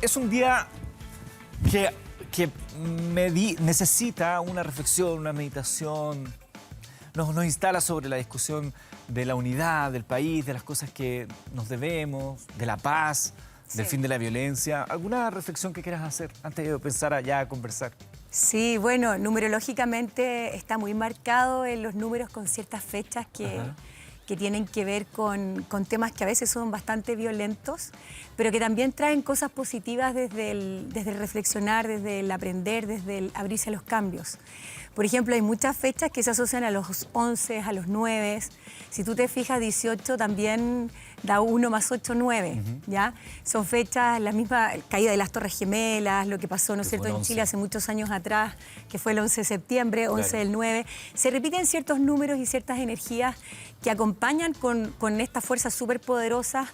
Es un día que necesita una reflexión, una meditación. Nos instala sobre la discusión de la unidad del país, de las cosas que nos debemos, de la paz, del fin de la violencia. ¿Alguna reflexión que quieras hacer antes de pensar allá a conversar? Sí, bueno, numerológicamente está muy marcado en los números con ciertas fechas que tienen que ver con temas que a veces son bastante violentos, pero que también traen cosas positivas desde el reflexionar, desde el aprender, desde el abrirse a los cambios. Por ejemplo, hay muchas fechas que se asocian a los 11, a los 9. Si tú te fijas, 18 también da 1 más 8, 9, ¿ya? Son fechas, la misma caída de las Torres Gemelas, lo que pasó, ¿no es cierto?, en Chile hace muchos años atrás, que fue el 11 de septiembre, 11 del 9. Se repiten ciertos números y ciertas energías que acompañan con estas fuerzas súper poderosas,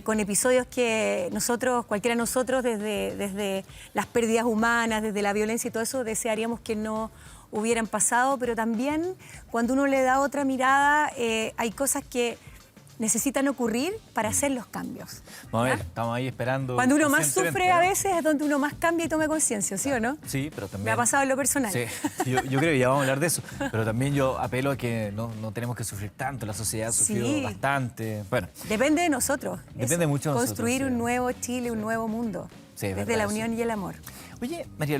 con episodios que nosotros, cualquiera de nosotros, desde las pérdidas humanas, desde la violencia y todo eso, desearíamos que no hubieran pasado, pero también cuando uno le da otra mirada, hay cosas que necesitan ocurrir para hacer los cambios. Vamos a ver, estamos ahí esperando. Cuando uno más sufre a veces es donde uno más cambia y toma conciencia, ¿sí o no? Sí, pero también... Me ha pasado en lo personal. Sí, yo creo que ya vamos a hablar de eso, pero también yo apelo a que no tenemos que sufrir tanto, la sociedad ha sufrido bastante. Bueno, depende de nosotros. Depende mucho de nosotros. Construir un nuevo Chile, un nuevo mundo, desde la unión y el amor. Oye, María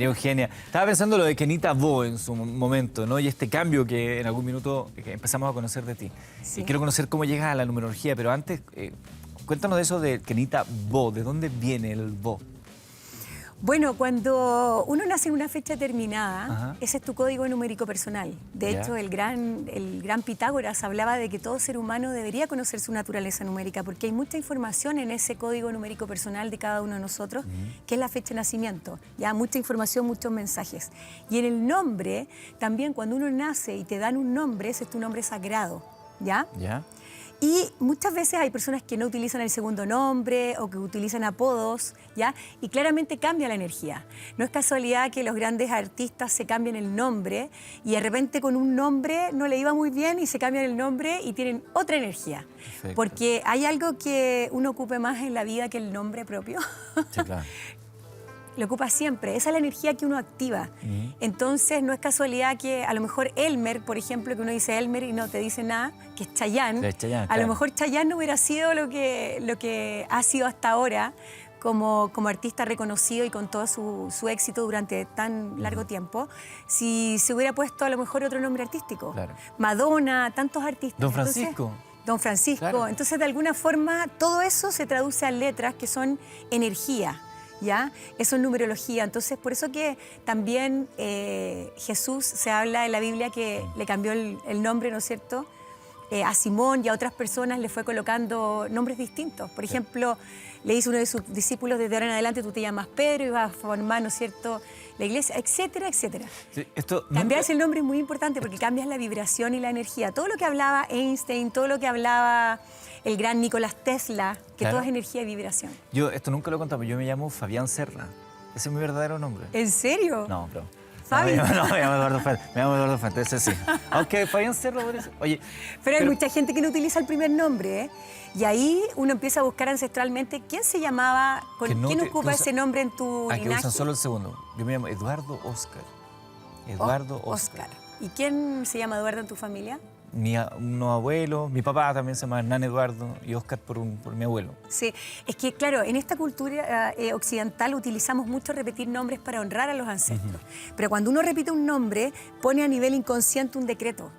Eugenia, estaba pensando lo de Kenita Bo en su momento, ¿no? Y este cambio que en algún minuto que empezamos a conocer de ti. Sí. Quiero conocer cómo llegas a la numerología, pero antes, cuéntanos de eso de Kenita Bo, ¿de dónde viene el Bo? Bueno, cuando uno nace en una fecha determinada, ese es tu código numérico personal. De hecho, el gran Pitágoras hablaba de que todo ser humano debería conocer su naturaleza numérica, porque hay mucha información en ese código numérico personal de cada uno de nosotros, que es la fecha de nacimiento. Ya, mucha información, muchos mensajes. Y en el nombre, también cuando uno nace y te dan un nombre, ese es tu nombre sagrado, ¿ya? ¿Ya? Y muchas veces hay personas que no utilizan el segundo nombre o que utilizan apodos, ¿ya? Y claramente cambia la energía. No es casualidad que los grandes artistas se cambien el nombre y de repente con un nombre no le iba muy bien y se cambian el nombre y tienen otra energía. Perfecto. Porque hay algo que uno ocupe más en la vida que el nombre propio. Sí, claro. Lo ocupa siempre, esa es la energía que uno activa. Entonces no es casualidad que a lo mejor Elmer, por ejemplo, que uno dice Elmer y no te dice nada, que es Chayanne, a lo mejor Chayanne no hubiera sido lo que ha sido hasta ahora como artista reconocido y con todo su éxito durante tan largo tiempo, si se hubiera puesto a lo mejor otro nombre artístico. Claro. Madonna, tantos artistas. Don Francisco. Don Francisco. Claro. Entonces, de alguna forma, todo eso se traduce a letras que son energía. ¿Ya? Eso es numerología. Entonces, por eso que también Jesús, se habla en la Biblia que le cambió el nombre, ¿no es cierto? A Simón y a otras personas le fue colocando nombres distintos. Por ejemplo, le dice uno de sus discípulos, desde ahora en adelante tú te llamas Pedro y vas a formar, ¿no es cierto?, la iglesia, etcétera, etcétera. Sí, cambiarse el nombre es muy importante porque cambias la vibración y la energía. Todo lo que hablaba Einstein, todo lo que hablaba el gran Nicolás Tesla, que todo es energía y vibración. Yo esto nunca lo he contado, pero yo me llamo Fabián Serra. Ese es mi verdadero nombre. ¿En serio? No, pero... Fabi. No, me llamo Eduardo Fuentes, ese sí. Aunque Fabián Serra parece... Oye... Pero hay mucha gente que no utiliza el primer nombre, ¿eh? Y ahí uno empieza a buscar ancestralmente quién se llamaba, quién ocupa ese nombre en tu linaje. Que usan solo el segundo. Yo me llamo Eduardo Oscar. Eduardo Oscar. ¿Y quién se llama Eduardo en tu familia? Unos abuelos, mi papá también se llama Hernán Eduardo y Oscar por mi abuelo. Sí, es que claro, en esta cultura occidental utilizamos mucho repetir nombres para honrar a los ancestros. Pero cuando uno repite un nombre, pone a nivel inconsciente un decreto,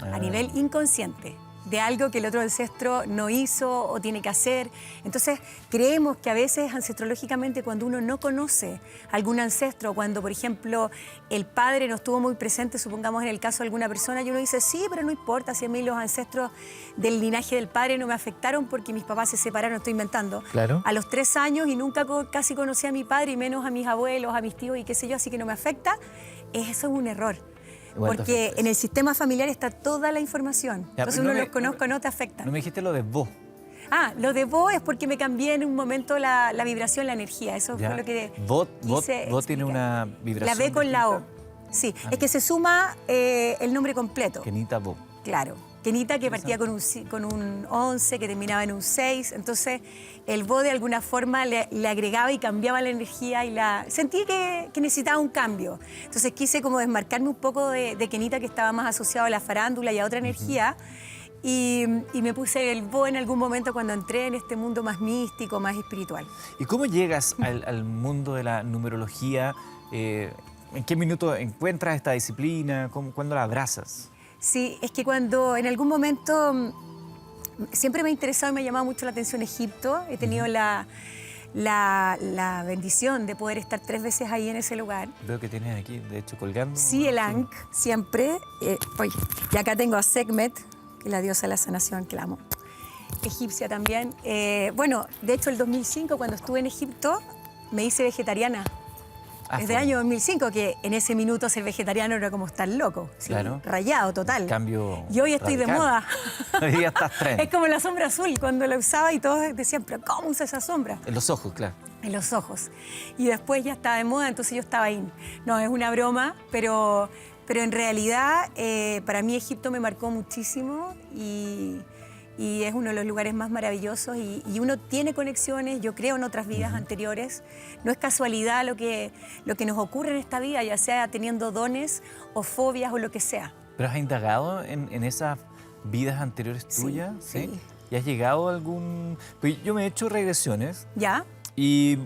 a nivel inconsciente, de algo que el otro ancestro no hizo o tiene que hacer. Entonces, creemos que a veces ancestrológicamente cuando uno no conoce algún ancestro, cuando, por ejemplo, el padre no estuvo muy presente, supongamos en el caso de alguna persona, y uno dice, sí, pero no importa, si a mí los ancestros del linaje del padre no me afectaron porque mis papás se separaron, estoy inventando. Claro. A los 3 años y nunca casi conocí a mi padre y menos a mis abuelos, a mis tíos y qué sé yo, así que no me afecta, eso es un error. Porque en el sistema familiar está toda la información. Ya, entonces uno los conozca, no te afecta. No me dijiste lo de vos. Lo de vos es porque me cambié en un momento la vibración, la energía. Eso fue lo que vos tiene una vibración. La B con la O. Sí, es que se suma el nombre completo. Kenita Bo. Claro. Kenita, que partía con un 11, que terminaba en un 6. Entonces, el Bo de alguna forma le agregaba y cambiaba la energía y sentí que necesitaba un cambio. Entonces, quise como desmarcarme un poco de Kenita, que estaba más asociado a la farándula y a otra energía. Y me puse el Bo en algún momento cuando entré en este mundo más místico, más espiritual. ¿Y cómo llegas al mundo de la numerología? ¿En qué minuto encuentras esta disciplina? ¿Cuándo la abrazas? Sí, es que cuando en algún momento siempre me ha interesado y me ha llamado mucho la atención Egipto. He tenido la bendición de poder estar 3 veces ahí en ese lugar. Veo que tienes aquí, de hecho, colgando. Sí, el Ankh, siempre. Oye, y acá tengo a Sekhmet, que es la diosa de la sanación, que la amo. Egipcia también. Bueno, de hecho, el 2005, cuando estuve en Egipto, me hice vegetariana. Desde el año 2005, que en ese minuto ser vegetariano era como estar loco. ¿Sí? Claro. Rayado, total. Cambio y hoy estoy radical. de moda. Hoy día estás tren. Es como la sombra azul, cuando la usaba y todos decían, ¿pero cómo usa esa sombra? En los ojos, claro. En los ojos. Y después ya estaba de moda, entonces yo estaba ahí. No, es una broma, pero en realidad para mí Egipto me marcó muchísimo y es uno de los lugares más maravillosos y uno tiene conexiones, yo creo, en otras vidas anteriores. No es casualidad lo que nos ocurre en esta vida, ya sea teniendo dones o fobias o lo que sea. ¿Pero has indagado en esas vidas anteriores tuyas? Sí. ¿Y has llegado a algún...? Pues yo me he hecho regresiones ¿Ya? y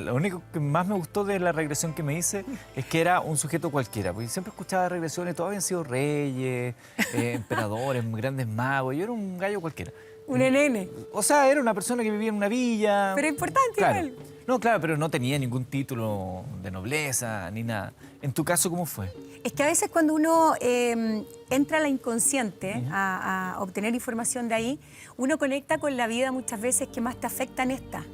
lo único que más me gustó de la regresión que me hice es que era un sujeto cualquiera, porque siempre escuchaba regresiones, todos habían sido reyes, emperadores, grandes magos, yo era un gallo cualquiera. Un nene. O sea, era una persona que vivía en una villa. Pero importante claro. igual. No, claro, pero no tenía ningún título de nobleza ni nada. ¿En tu caso cómo fue? Es que a veces cuando uno entra a la inconsciente a obtener información de ahí, uno conecta con la vida muchas veces que más te afecta en esta.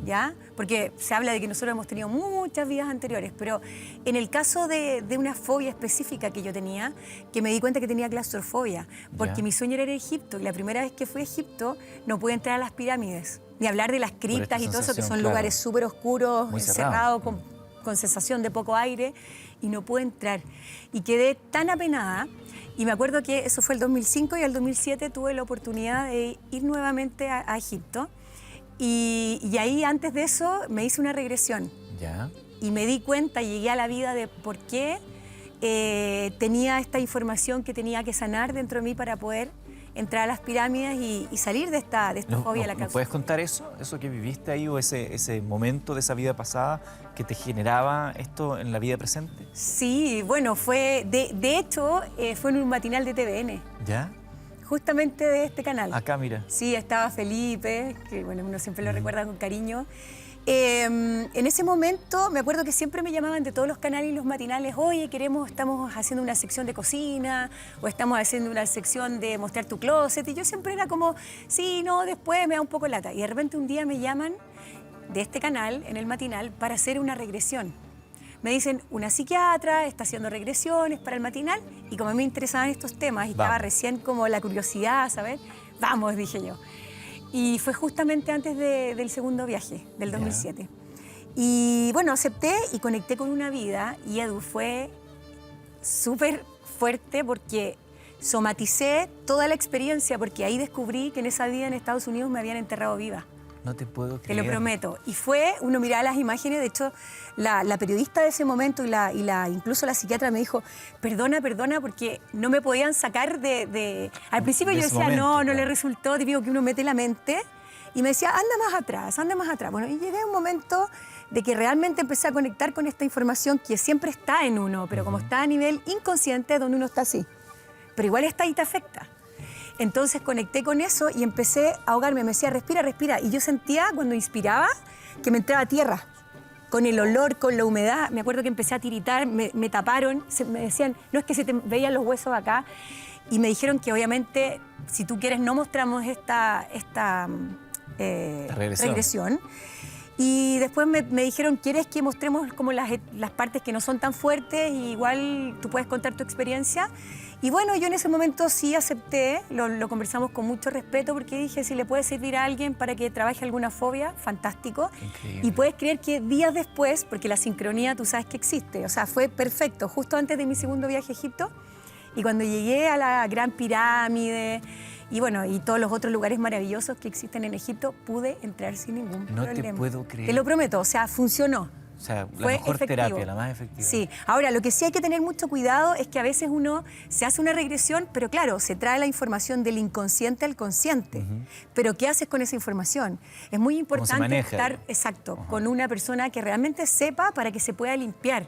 ¿Ya? Porque se habla de que nosotros hemos tenido muchas vidas anteriores, pero en el caso de una fobia específica que yo tenía, que me di cuenta que tenía claustrofobia, porque mi sueño era ir a Egipto, y la primera vez que fui a Egipto no pude entrar a las pirámides, ni hablar de las criptas y todo eso, que son lugares súper oscuros, encerrados, con sensación de poco aire, y no pude entrar. Y quedé tan apenada, y me acuerdo que eso fue el 2005, y el 2007 tuve la oportunidad de ir nuevamente a Egipto. Y ahí, antes de eso, me hice una regresión. Ya. Y me di cuenta, llegué a la vida de por qué tenía esta información que tenía que sanar dentro de mí para poder entrar a las pirámides y salir de esta fobia a la ¿Me puedes contar eso? ¿Eso que viviste ahí o ese momento de esa vida pasada que te generaba esto en la vida presente? Sí, bueno, fue de hecho, fue en un matinal de TVN. ¿Ya? Justamente de este canal. Acá, mira. Sí, estaba Felipe, que bueno, uno siempre lo recuerda con cariño. En ese momento me acuerdo que siempre me llamaban de todos los canales y los matinales, oye, estamos haciendo una sección de cocina o estamos haciendo una sección de mostrar tu closet. Y yo siempre era como, sí, no, después me da un poco lata. Y de repente un día me llaman de este canal, en el matinal, para hacer una regresión. Me dicen, una psiquiatra está haciendo regresiones para el matinal, y como me interesaban estos temas y estaba recién como la curiosidad, ¿sabes? Vamos, dije yo. Y fue justamente antes del segundo viaje, del 2007. Y bueno, acepté y conecté con una vida, y Edu, fue súper fuerte porque somaticé toda la experiencia, porque ahí descubrí que en esa vida en Estados Unidos me habían enterrado viva. No te puedo Te creer. lo prometo. Y uno miraba las imágenes, de hecho, la periodista de ese momento incluso la psiquiatra me dijo, perdona, porque no me podían sacar de... Al principio yo decía, no le resultó, te digo que uno mete la mente, y me decía, anda más atrás. Bueno, y llegué a un momento de que realmente empecé a conectar con esta información que siempre está en uno, pero como está a nivel inconsciente, donde uno está así. Pero igual está y te afecta. Entonces conecté con eso y empecé a ahogarme. Me decía, respira, respira. Y yo sentía, cuando inspiraba, que me entraba tierra. Con el olor, con la humedad. Me acuerdo que empecé a tiritar, me taparon. Me decían, no, es que se te veían los huesos acá. Y me dijeron que obviamente, si tú quieres, no mostramos esta regresión. Y después me dijeron, ¿quieres que mostremos como las partes que no son tan fuertes? Y igual tú puedes contar tu experiencia. Y bueno, yo en ese momento sí acepté, lo conversamos con mucho respeto, porque dije, si le puede servir a alguien para que trabaje alguna fobia, fantástico. Increíble. Y puedes creer que días después, porque la sincronía tú sabes que existe, o sea, fue perfecto, justo antes de mi segundo viaje a Egipto, Y cuando llegué a la Gran Pirámide y bueno, y todos los otros lugares maravillosos que existen en Egipto, pude entrar sin ningún No problema. te puedo creer. Te lo prometo, o sea, funcionó. O sea, la Fue mejor efectivo. terapia, la más efectiva. Sí. Ahora, lo que sí hay que tener mucho cuidado es que a veces uno se hace una regresión, pero claro, se trae la información del inconsciente al consciente. Pero ¿qué haces con esa información? Es muy importante maneja? estar, exacto, con una persona que realmente sepa para que se pueda limpiar.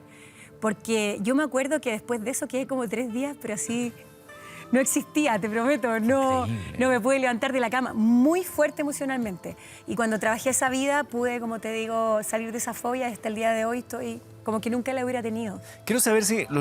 Porque yo me acuerdo que después de eso quedé como 3 días, pero así no existía, te prometo. No, Increíble. no me pude levantar de la cama. Muy fuerte emocionalmente. Y cuando trabajé esa vida, pude, como te digo, salir de esa fobia. Hasta el día de hoy estoy como que nunca la hubiera tenido. Quiero saber si los